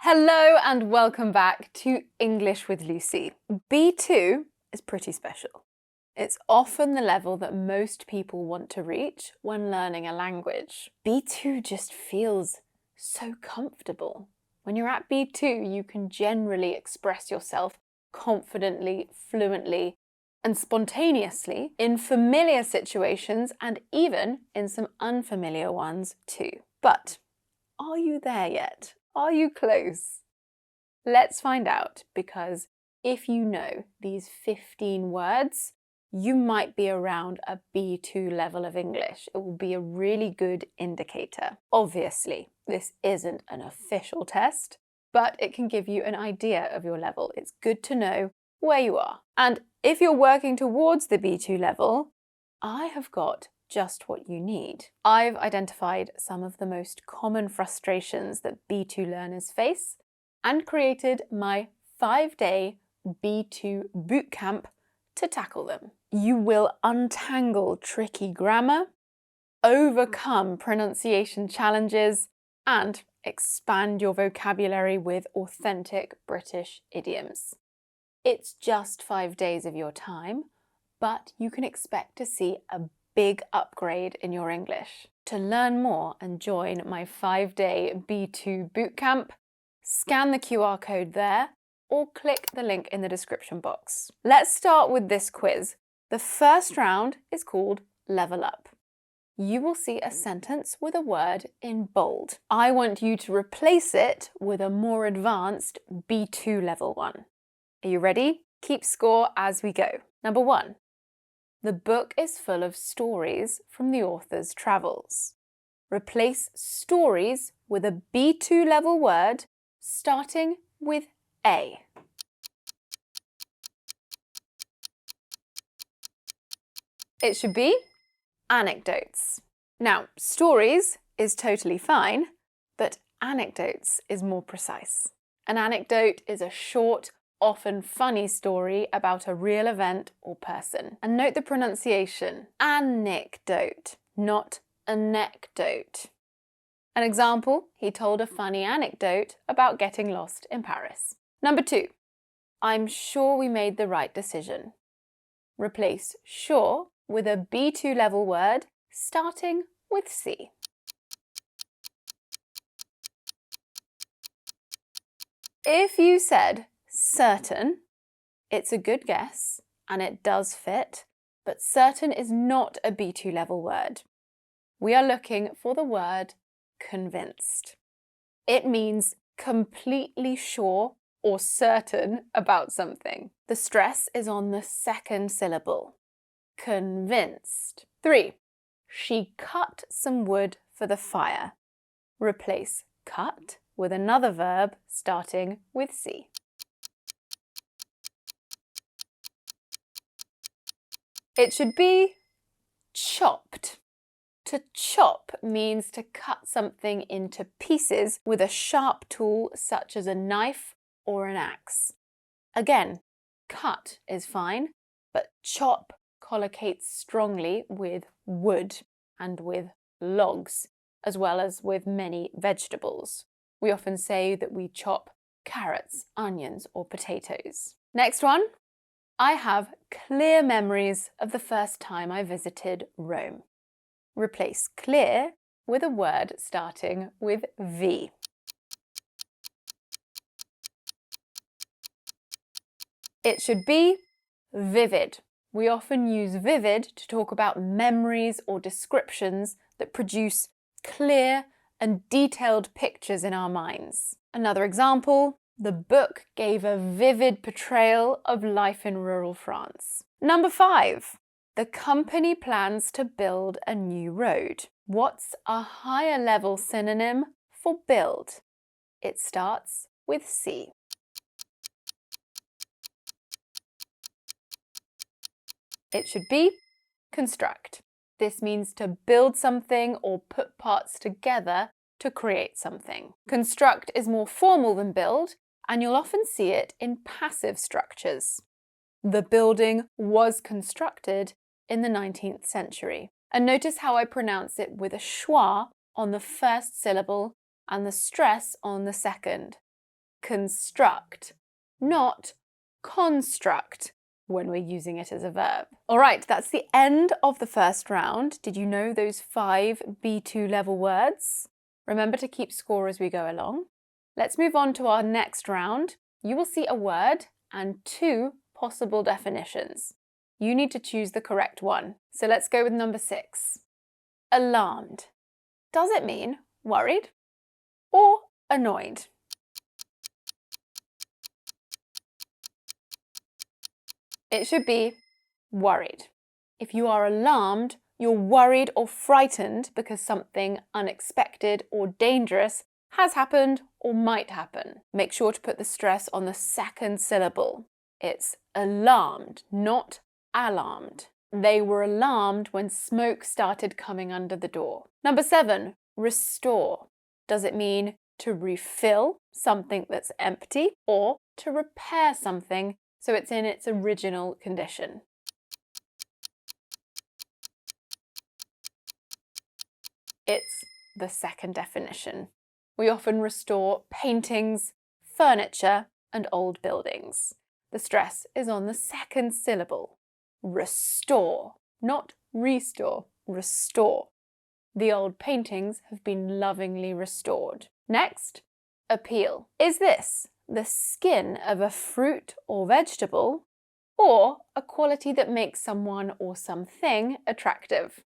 Hello and welcome back to English with Lucy. B2 is pretty special. It's often the level that most people want to reach when learning a language. B2 just feels so comfortable. When you're at B2, you can generally express yourself confidently, fluently, and spontaneously in familiar situations and even in some unfamiliar ones too. But are you there yet? Are you close? Let's find out, because if you know these 15 words, you might be around a B2 level of English. It will be a really good indicator. Obviously, this isn't an official test, but it can give you an idea of your level. It's good to know where you are. And if you're working towards the B2 level, I have got just what you need. I've identified some of the most common frustrations that B2 learners face and created my 5-day B2 Bootcamp to tackle them. You will untangle tricky grammar, overcome pronunciation challenges, and expand your vocabulary with authentic British idioms. It's just 5 days of your time, but you can expect to see a big upgrade in your English. To learn more and join my 5-day B2 Bootcamp, scan the QR code there or click the link in the description box. Let's start with this quiz. The first round is called Level Up. You will see a sentence with a word in bold. I want you to replace it with a more advanced B2 level one. Are you ready? Keep score as we go. Number 1. The book is full of stories from the author's travels. Replace stories with a B2 level word starting with A. It should be anecdotes. Now, stories is totally fine, but anecdotes is more precise. An anecdote is a short, often funny story about a real event or person. And note the pronunciation, anecdote, not anecdote. An example, he told a funny anecdote about getting lost in Paris. Number 2, I'm sure we made the right decision. Replace sure with a B2 level word starting with C. If you said certain, it's a good guess and it does fit, but certain is not a B2 level word. We are looking for the word convinced. It means completely sure or certain about something. The stress is on the second syllable. Convinced. 3. She cut some wood for the fire. Replace cut with another verb starting with C. It should be chopped. To chop means to cut something into pieces with a sharp tool such as a knife or an axe. Again, cut is fine, but chop collocates strongly with wood and with logs, as well as with many vegetables. We often say that we chop carrots, onions, or potatoes. Next one. I have clear memories of the first time I visited Rome. Replace clear with a word starting with V. It should be vivid. We often use vivid to talk about memories or descriptions that produce clear and detailed pictures in our minds. Another example, the book gave a vivid portrayal of life in rural France. Number 5. The company plans to build a new road. What's a higher level synonym for build? It starts with C. It should be construct. This means to build something or put parts together to create something. Construct is more formal than build, and you'll often see it in passive structures. The building was constructed in the 19th century. And notice how I pronounce it with a schwa on the first syllable and the stress on the second. construct, not construct when we're using it as a verb. All right, that's the end of the first round. Did you know those 5 B2 level words? Remember to keep score as we go along. Let's move on to our next round. You will see a word and 2 possible definitions. You need to choose the correct one. So let's go with number 6. Alarmed. Does it mean worried or annoyed? It should be worried. If you are alarmed, you're worried or frightened because something unexpected or dangerous has happened or might happen. Make sure to put the stress on the second syllable. It's alarmed, not alarmed. They were alarmed when smoke started coming under the door. Number 7, restore. Does it mean to refill something that's empty or to repair something so it's in its original condition? It's the second definition. We often restore paintings, furniture, and old buildings. The stress is on the second syllable. Restore, not restore, restore. The old paintings have been lovingly restored. Next, appeal. Is this the skin of a fruit or vegetable, or a quality that makes someone or something attractive?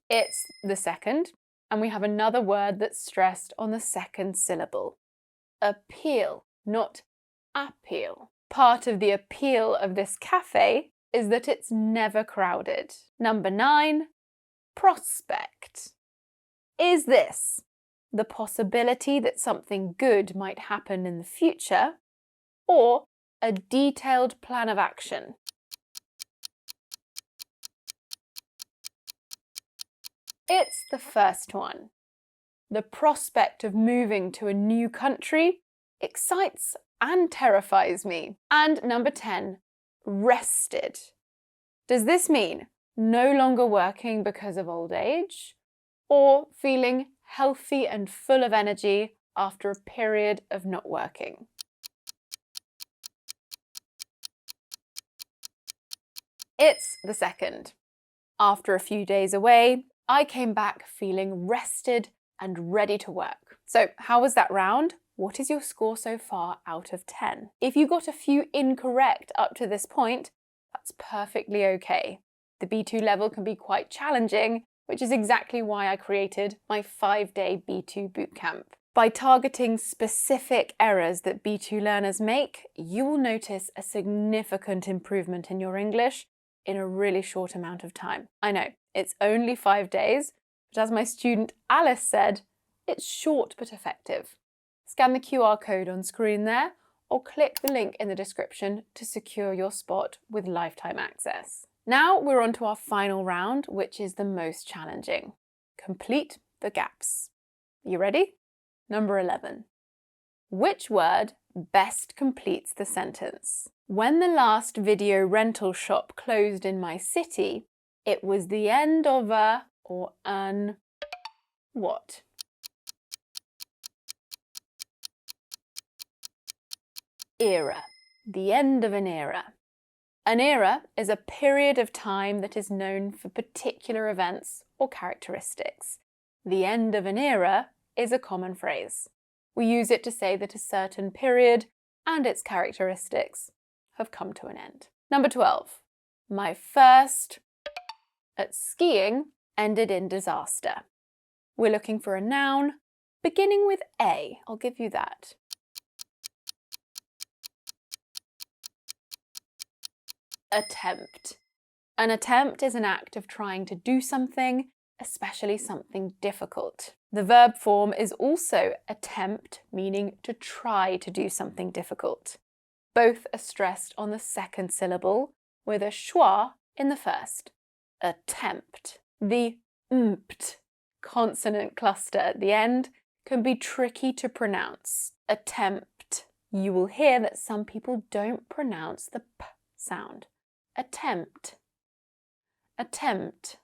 It's the second, and we have another word that's stressed on the second syllable. Appeal, not appeal. Part of the appeal of this cafe is that it's never crowded. Number 9, prospect. Is this the possibility that something good might happen in the future, or a detailed plan of action? It's the first one. The prospect of moving to a new country excites and terrifies me. And number 10, rested. Does this mean no longer working because of old age, or feeling healthy and full of energy after a period of not working? It's the second. After a few days away, I came back feeling rested and ready to work. So how was that round? What is your score so far out of 10? If you got a few incorrect up to this point, that's perfectly okay. The B2 level can be quite challenging, which is exactly why I created my 5-day B2 Bootcamp. By targeting specific errors that B2 learners make, you will notice a significant improvement in your English in a really short amount of time. I know, it's only 5 days, but as my student Alice said, it's short but effective. Scan the QR code on screen there, or click the link in the description to secure your spot with lifetime access. Now we're on to our final round, which is the most challenging. Complete the gaps. You ready? Number 11. Which word best completes the sentence? When the last video rental shop closed in my city, it was the end of a or an what? Era. The end of an era. An era is a period of time that is known for particular events or characteristics. The end of an era is a common phrase. We use it to say that a certain period and its characteristics have come to an end. Number 12. My first at skiing ended in disaster. We're looking for a noun beginning with A. I'll give you that. Attempt. An attempt is an act of trying to do something, especially something difficult. The verb form is also attempt, meaning to try to do something difficult. Both are stressed on the second syllable, with a schwa in the first. Attempt. The mpt consonant cluster at the end can be tricky to pronounce. Attempt. You will hear that some people don't pronounce the p sound. Attempt. Attempt.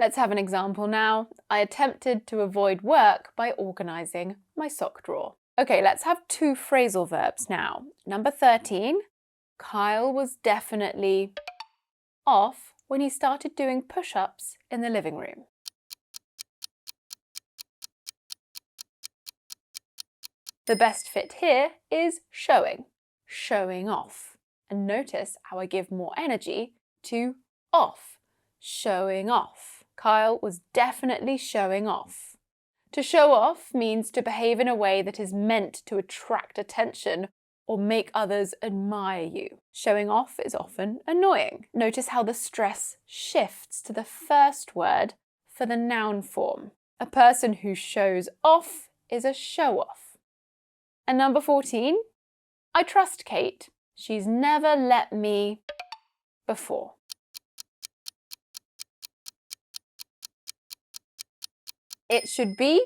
Let's have an example now. I attempted to avoid work by organising my sock drawer. Okay, let's have two phrasal verbs now. Number 13, Kyle was definitely off when he started doing push-ups in the living room. The best fit here is showing off. And notice how I give more energy to off, showing off. Kyle was definitely showing off. To show off means to behave in a way that is meant to attract attention or make others admire you. Showing off is often annoying. Notice how the stress shifts to the first word for the noun form. A person who shows off is a show-off. And number 14, I trust Kate. She's never let me before. It should be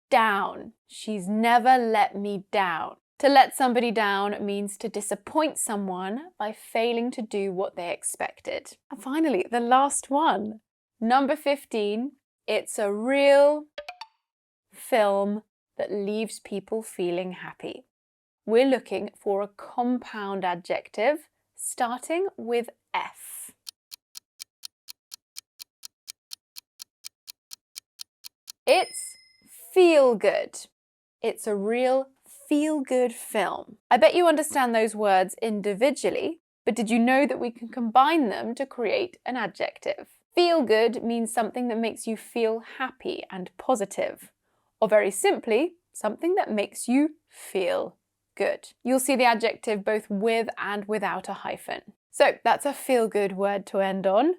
down. She's never let me down. To let somebody down means to disappoint someone by failing to do what they expected. And finally, the last one. Number 15, it's a real film that leaves people feeling happy. We're looking for a compound adjective starting with F. It's feel good. It's a real feel-good film. I bet you understand those words individually, but did you know that we can combine them to create an adjective? Feel good means something that makes you feel happy and positive, or very simply, something that makes you feel good. You'll see the adjective both with and without a hyphen. So that's a feel-good word to end on.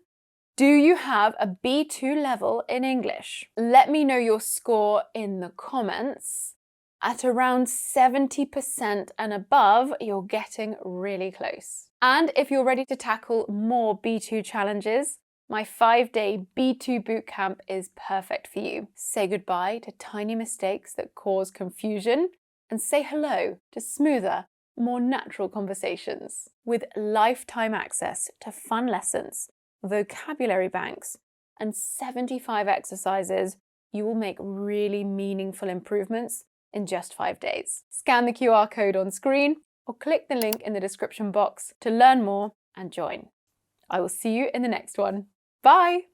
Do you have a B2 level in English? Let me know your score in the comments. At around 70% and above, you're getting really close. And if you're ready to tackle more B2 challenges, my 5-day B2 Bootcamp is perfect for you. Say goodbye to tiny mistakes that cause confusion and say hello to smoother, more natural conversations. With lifetime access to fun lessons, vocabulary banks, and 75 exercises, you will make really meaningful improvements in just 5 days. Scan the QR code on screen or click the link in the description box to learn more and join. I will see you in the next one. Bye!